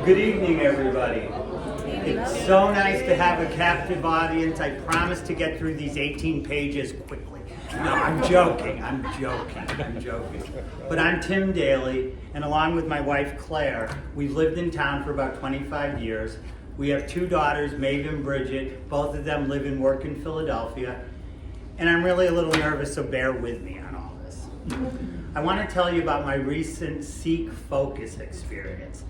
Good evening, everybody. It's so nice to have a captive audience. I promise to get through these 18 pages quickly. No, I'm joking. But I'm Tim Daly, and along with my wife, Claire, we've lived in town for about 25 years. We have two daughters, Maeve and Bridget. Both of them live and work in Philadelphia. And I'm really a little nervous, so bear with me on all this. I want to tell you about my recent Seek Focus experience.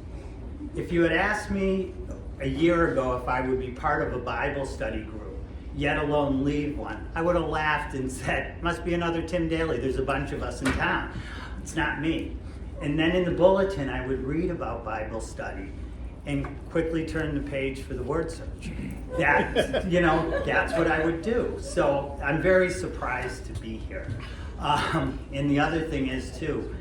If you had asked me a year ago if I would be part of a Bible study group, yet alone lead one, I would have laughed and said, must be another Tim Daly. There's a bunch of us in town. It's not me. And then in the bulletin, I would read about Bible study and quickly turn the page for the word search. That's what I would do. So I'm very surprised to be here. And the other thing is, too,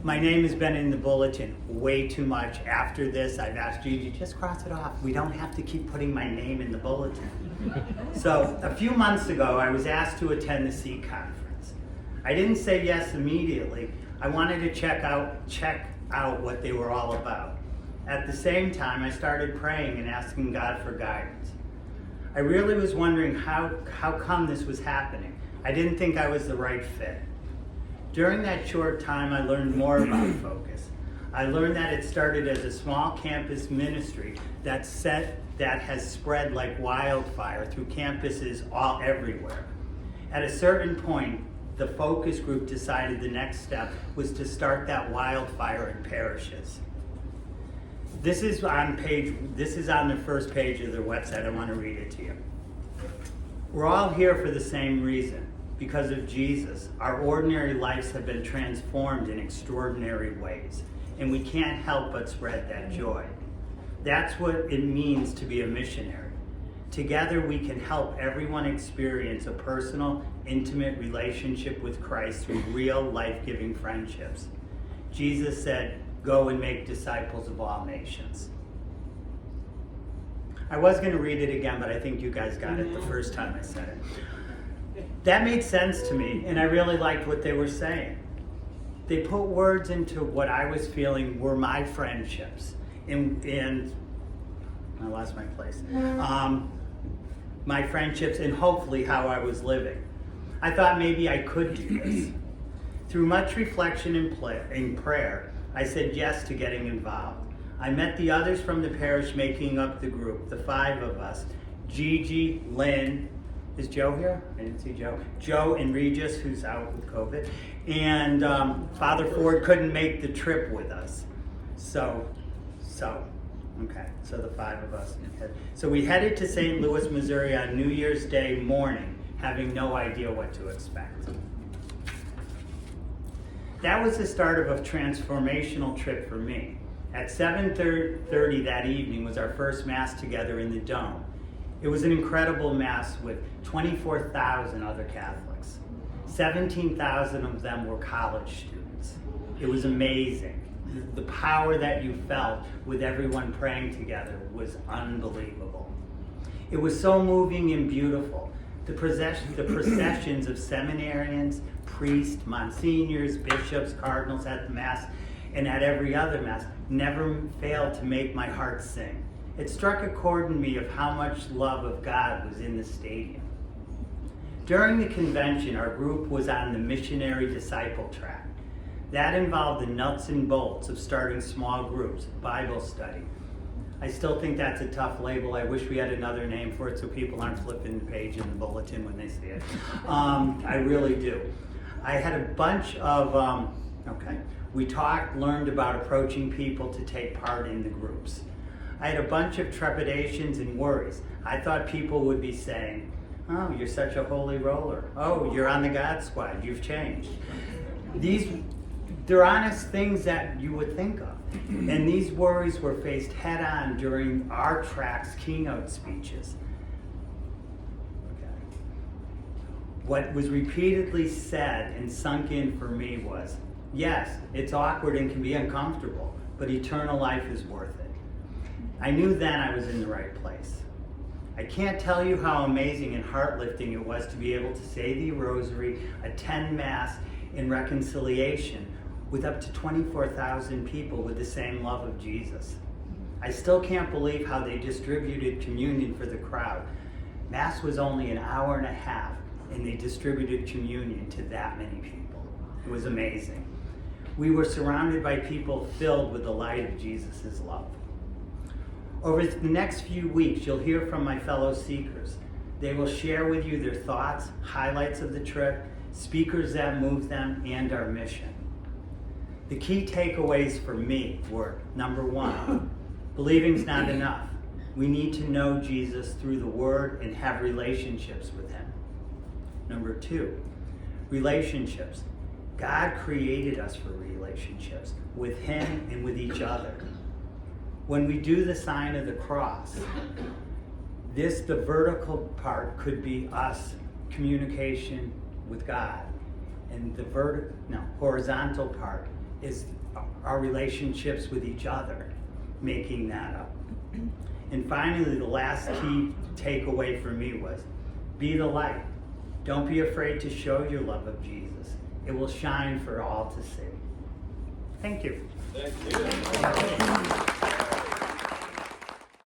my name has been in the bulletin way too much. After this, I've asked Gigi, just cross it off. We don't have to keep putting my name in the bulletin. So a few months ago, I was asked to attend the Seek conference. I didn't say yes immediately. I wanted to check out what they were all about. At the same time, I started praying and asking God for guidance. I really was wondering how come this was happening. I didn't think I was the right fit. During that short time, I learned more about Focus. I learned that it started as a small campus ministry that has spread like wildfire through campuses everywhere. At a certain point, the Focus group decided the next step was to start that wildfire in parishes. This is on the first page of their website. I want to read it to you. We're all here for the same reason. Because of Jesus, our ordinary lives have been transformed in extraordinary ways, and we can't help but spread that joy. That's what it means to be a missionary. Together we can help everyone experience a personal, intimate relationship with Christ through real, life-giving friendships. Jesus said, "Go and make disciples of all nations." I was going to read it again, but I think you guys got it the first time I said it. That made sense to me, and I really liked what they were saying. They put words into what I was feeling were my friendships, and I lost my place. My friendships and hopefully how I was living. I thought maybe I could do this. Through much reflection and prayer, I said yes to getting involved. I met the others from the parish making up the group, the five of us, Gigi, Lynn, is Joe here? I didn't see Joe. Joe and Regis, who's out with COVID. And Father Ford couldn't make the trip with us. So the five of us. So we headed to St. Louis, Missouri on New Year's Day morning, having no idea what to expect. That was the start of a transformational trip for me. At 7:30 that evening was our first Mass together in the Dome. It was an incredible Mass with 24,000 other Catholics. 17,000 of them were college students. It was amazing. The power that you felt with everyone praying together was unbelievable. It was so moving and beautiful. The processions of seminarians, priests, monsignors, bishops, cardinals at the Mass and at every other Mass never failed to make my heart sing. It struck a chord in me of how much love of God was in the stadium. During the convention, our group was on the missionary disciple track. That involved the nuts and bolts of starting small groups, Bible study. I still think that's a tough label. I wish we had another name for it so people aren't flipping the page in the bulletin when they see it. I really do. I had a bunch of, we learned about approaching people to take part in the groups. I had a bunch of trepidations and worries. I thought people would be saying, "Oh, you're such a holy roller. Oh, you're on the God Squad. You've changed." They're honest things that you would think of. And these worries were faced head on during our track's keynote speeches. What was repeatedly said and sunk in for me was, yes, it's awkward and can be uncomfortable, but eternal life is worth it. I knew then I was in the right place. I can't tell you how amazing and heart-lifting it was to be able to say the Rosary, attend Mass in reconciliation with up to 24,000 people with the same love of Jesus. I still can't believe how they distributed communion for the crowd. Mass was only an hour and a half, and they distributed communion to that many people. It was amazing. We were surrounded by people filled with the light of Jesus' love. Over the next few weeks, you'll hear from my fellow seekers. They will share with you their thoughts, highlights of the trip, speakers that moved them, and our mission. The key takeaways for me were, number one, believing's not enough. We need to know Jesus through the Word and have relationships with Him. Number two, relationships. God created us for relationships with Him and with each other. When we do the sign of the cross, the vertical part could be us, communication with God. And the horizontal part is our relationships with each other, making that up. And finally, the last key takeaway for me was, be the light. Don't be afraid to show your love of Jesus. It will shine for all to see. Thank you. Thank you.